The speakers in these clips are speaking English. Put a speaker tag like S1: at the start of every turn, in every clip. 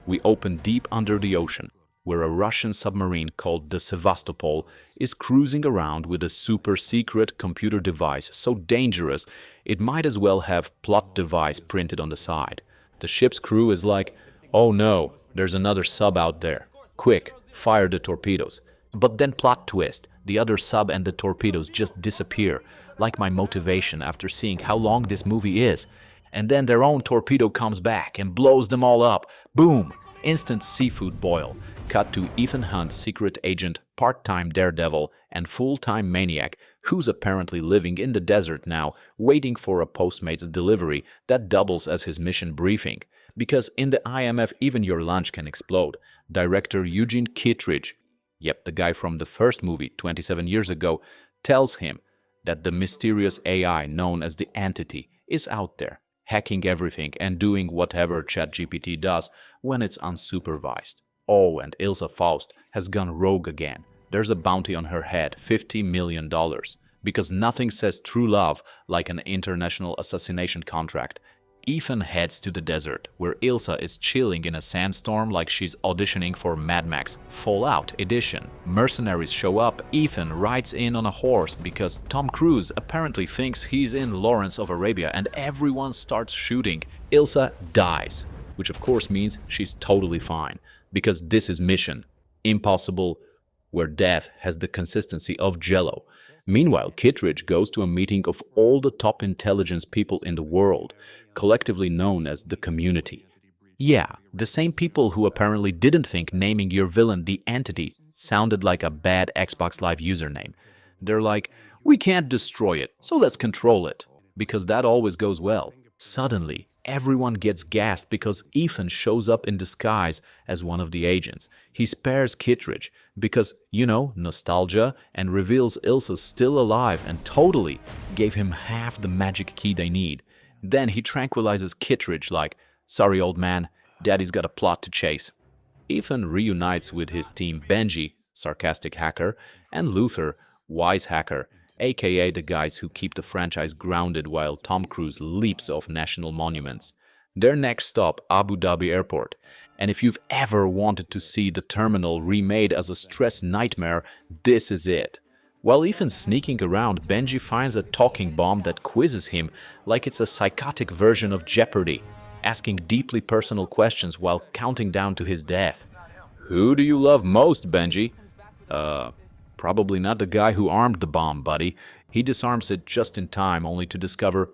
S1: we open deep under the ocean, where a Russian submarine called the Sevastopol is cruising around with a super-secret computer device so dangerous it might as well have plot device printed on the side. The ship's crew is like, "Oh no, there's another sub out there. Quick, fire the torpedoes." But then plot twist, the other sub and the torpedoes just disappear, like my motivation after seeing how long this movie is. And then their own torpedo comes back and blows them all up. Boom! Instant seafood boil. Cut to Ethan Hunt's secret agent, part-time daredevil, and full-time maniac, who's apparently living in the desert now, waiting for a Postmates delivery that doubles as his mission briefing. Because in the IMF, even your lunch can explode. Director Eugene Kittredge, yep, the guy from the first movie 27 years ago, tells him that the mysterious AI known as the Entity is out there, hacking everything and doing whatever ChatGPT does when it's unsupervised. Oh, and Ilsa Faust has gone rogue again. There's a bounty on her head, $50 million. Because nothing says true love like an international assassination contract. Ethan heads to the desert, where Ilsa is chilling in a sandstorm like she's auditioning for Mad Max Fallout Edition. Mercenaries show up, Ethan rides in on a horse because Tom Cruise apparently thinks he's in Lawrence of Arabia, and everyone starts shooting. Ilsa dies, which of course means she's totally fine, because this is Mission Impossible, where death has the consistency of Jell-O. Meanwhile, Kittredge goes to a meeting of all the top intelligence people in the world, collectively known as the Community. Yeah, the same people who apparently didn't think naming your villain the Entity sounded like a bad Xbox Live username. They're like, "We can't destroy it, so let's control it," because that always goes well. Suddenly, everyone gets gassed because Ethan shows up in disguise as one of the agents. He spares Kittredge because, nostalgia, and reveals Ilsa's still alive and totally gave him half the magic key they need. Then he tranquilizes Kittredge like, "Sorry, old man, Daddy's got a plot to chase." Ethan reunites with his team Benji, sarcastic hacker, and Luther, wise hacker, aka the guys who keep the franchise grounded while Tom Cruise leaps off national monuments. Their next stop, Abu Dhabi Airport. And if you've ever wanted to see the terminal remade as a stress nightmare, this is it. While Ethan's sneaking around, Benji finds a talking bomb that quizzes him like it's a psychotic version of Jeopardy, asking deeply personal questions while counting down to his death. "Who do you love most, Benji?" Probably not the guy who armed the bomb, buddy. He disarms it just in time, only to discover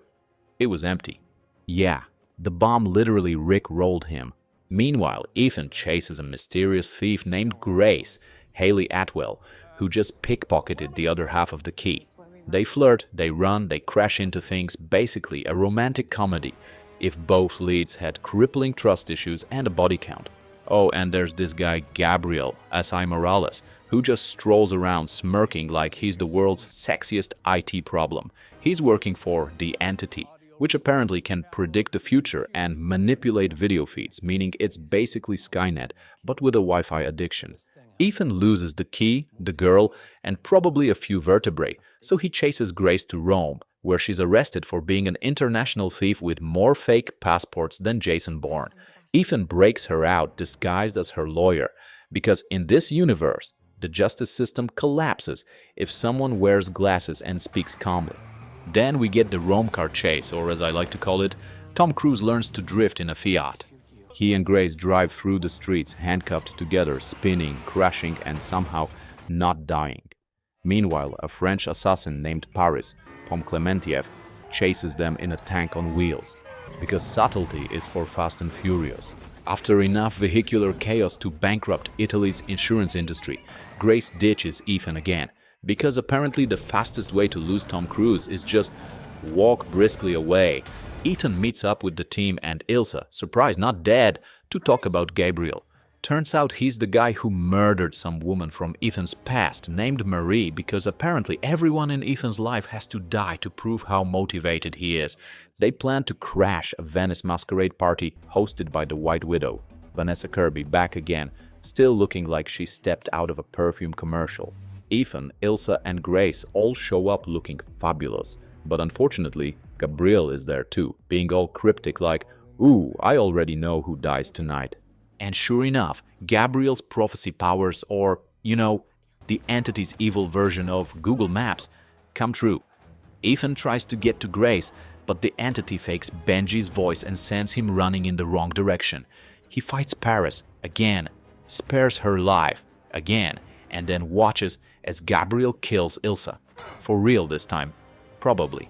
S1: it was empty. Yeah, the bomb literally rick-rolled him. Meanwhile, Ethan chases a mysterious thief named Grace, Haley Atwell, who just pickpocketed the other half of the key. They flirt, they run, they crash into things, basically a romantic comedy, if both leads had crippling trust issues and a body count. Oh, and there's this guy Gabriel, S.I. Morales, who just strolls around smirking like he's the world's sexiest IT problem. He's working for the Entity, which apparently can predict the future and manipulate video feeds, meaning it's basically Skynet, but with a Wi-Fi addiction. Ethan loses the key, the girl, and probably a few vertebrae, so he chases Grace to Rome, where she's arrested for being an international thief with more fake passports than Jason Bourne. Ethan breaks her out disguised as her lawyer, because in this universe, the justice system collapses if someone wears glasses and speaks calmly. Then we get the Rome car chase, or as I like to call it, Tom Cruise learns to drift in a Fiat. He and Grace drive through the streets handcuffed together, spinning, crashing, and somehow not dying. Meanwhile, a French assassin named Paris, Pomclementiev, chases them in a tank on wheels. Because subtlety is for Fast and Furious. After enough vehicular chaos to bankrupt Italy's insurance industry, Grace ditches Ethan again, because apparently the fastest way to lose Tom Cruise is just walk briskly away. Ethan meets up with the team and Ilsa, surprised not dead, to talk about Gabriel. Turns out he's the guy who murdered some woman from Ethan's past, named Marie, because apparently everyone in Ethan's life has to die to prove how motivated he is. They plan to crash a Venice masquerade party hosted by the White Widow, Vanessa Kirby, back again, still looking like she stepped out of a perfume commercial. Ethan, Ilsa, and Grace all show up looking fabulous, but unfortunately, Gabriel is there too, being all cryptic like, "Ooh, I already know who dies tonight." And sure enough, Gabriel's prophecy powers, or, the entity's evil version of Google Maps, come true. Ethan tries to get to Grace, but the entity fakes Benji's voice and sends him running in the wrong direction. He fights Paris again, spares her life again, and then watches as Gabriel kills Ilsa. For real this time, probably.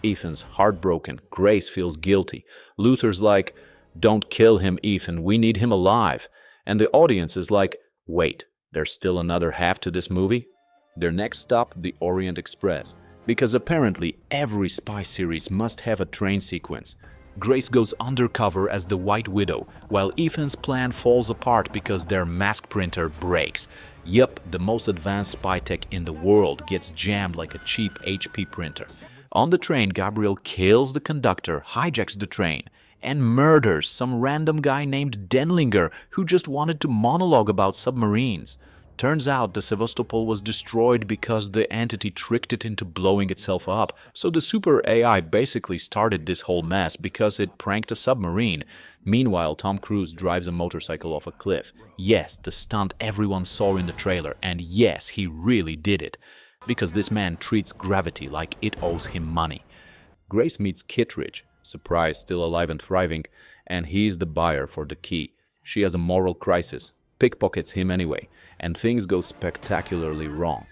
S1: Ethan's heartbroken. Grace feels guilty. Luther's like, "Don't kill him, Ethan, we need him alive." And the audience is like, "Wait, there's still another half to this movie?" Their next stop, the Orient Express. Because apparently every spy series must have a train sequence. Grace goes undercover as the White Widow, while Ethan's plan falls apart because their mask printer breaks. Yup, the most advanced spy tech in the world gets jammed like a cheap HP printer. On the train, Gabriel kills the conductor, hijacks the train, and murders some random guy named Denlinger who just wanted to monologue about submarines. Turns out the Sevastopol was destroyed because the entity tricked it into blowing itself up. So the super AI basically started this whole mess because it pranked a submarine. Meanwhile, Tom Cruise drives a motorcycle off a cliff. Yes, the stunt everyone saw in the trailer, and yes, he really did it. Because this man treats gravity like it owes him money. Grace meets Kittredge, surprise, still alive and thriving, and he's the buyer for the key. She has a moral crisis, pickpockets him anyway, and things go spectacularly wrong.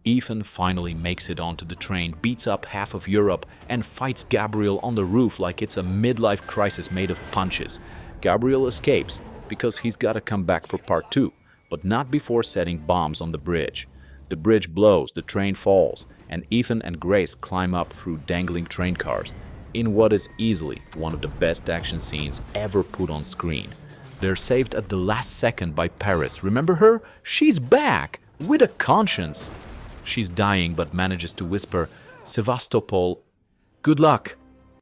S1: Ethan finally makes it onto the train, beats up half of Europe, and fights Gabriel on the roof like it's a midlife crisis made of punches. Gabriel escapes because he's gotta come back for part 2, but not before setting bombs on the bridge. The bridge blows, the train falls, and Ethan and Grace climb up through dangling train cars, in what is easily one of the best action scenes ever put on screen. They're saved at the last second by Paris. Remember her? She's back! With a conscience! She's dying but manages to whisper, "Sevastopol, good luck,"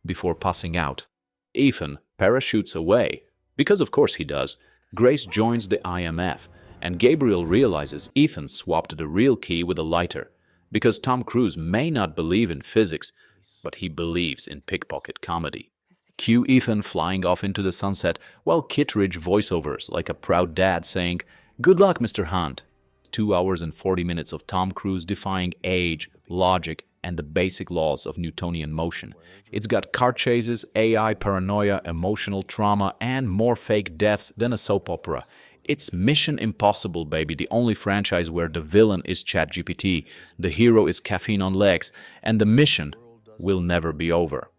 S1: before passing out. Ethan parachutes away, because of course he does. Grace joins the IMF, and Gabriel realizes Ethan swapped the real key with a lighter, because Tom Cruise may not believe in physics, but he believes in pickpocket comedy. Cue Ethan flying off into the sunset, while Kittredge voiceovers like a proud dad saying, "Good luck, Mr. Hunt." 2 hours and 40 minutes of Tom Cruise defying age, logic, and the basic laws of Newtonian motion. It's got car chases, AI paranoia, emotional trauma, and more fake deaths than a soap opera. It's Mission Impossible, baby, the only franchise where the villain is ChatGPT, the hero is caffeine on legs, and the mission will never be over.